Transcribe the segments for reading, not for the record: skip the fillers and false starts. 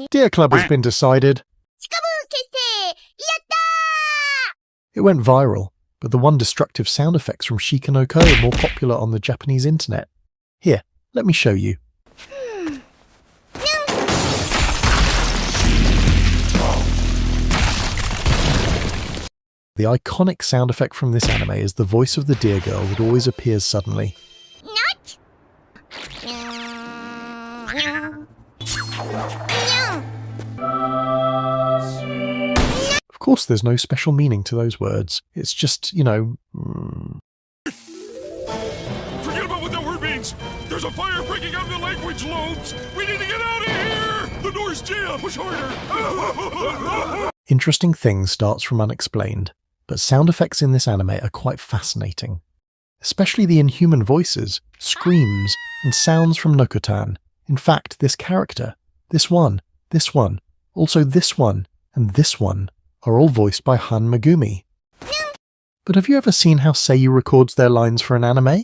Dear Club has been decided. Shikabu Kettei Yatta! It went viral, but the one destructive sound effects from Shikanoko are more popular on the Japanese internet. Here, let me show you. The iconic sound effect from this anime is the voice of the deer girl that always appears suddenly. Not. Of course there's no special meaning to those words. It's just, Forget about what that word means! There's a fire breaking out in the language lobes! We need to get out of here! The door's jammed! Push harder! Interesting Things starts from unexplained, but sound effects in this anime are quite fascinating. Especially the inhuman voices, screams, and sounds from Nokotan. In fact, this character, this one, also this one, and this one, are all voiced by Han Megumi. But have you ever seen how Seiyuu records their lines for an anime?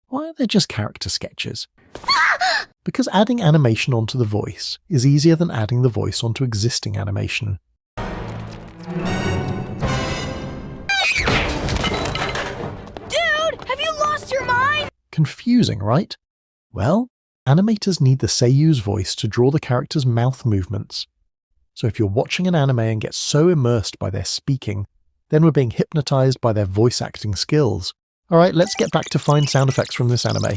Why are they just character sketches? Because adding animation onto the voice is easier than adding the voice onto existing animation. Dude, have you lost your mind? Confusing, right? Well, animators need the Seiyuu's voice to draw the character's mouth movements. So if you're watching an anime and get so immersed by their speaking, then we're being hypnotized by their voice acting skills. Alright, let's get back to find sound effects from this anime.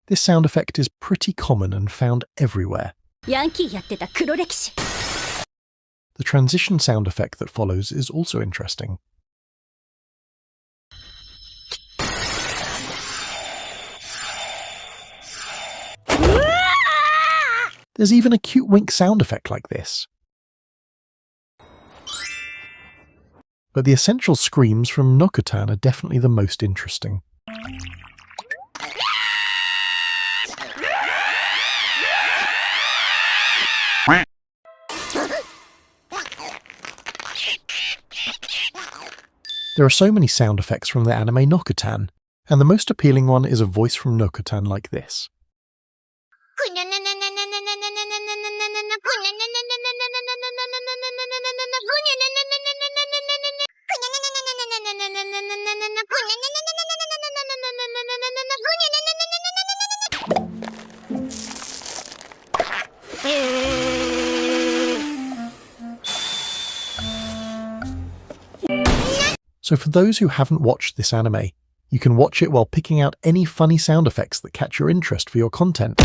This sound effect is pretty common and found everywhere. The transition sound effect that follows is also interesting. There's even a cute wink sound effect like this. But the essential screams from Nokotan are definitely the most interesting. There are so many sound effects from the anime Nokotan, and the most appealing one is a voice from Nokotan like this. So for those who haven't watched this anime, you can watch it while picking out any funny sound effects that catch your interest for your content.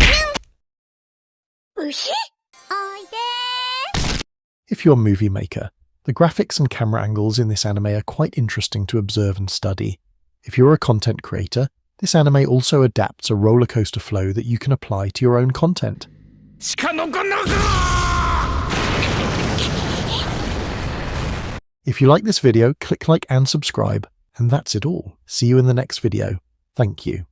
If you're a movie maker, the graphics and camera angles in this anime are quite interesting to observe and study. If you're a content creator, this anime also adapts a roller coaster flow that you can apply to your own content. Shikanoko! If you like this video, click like and subscribe. And that's it all. See you in the next video. Thank you.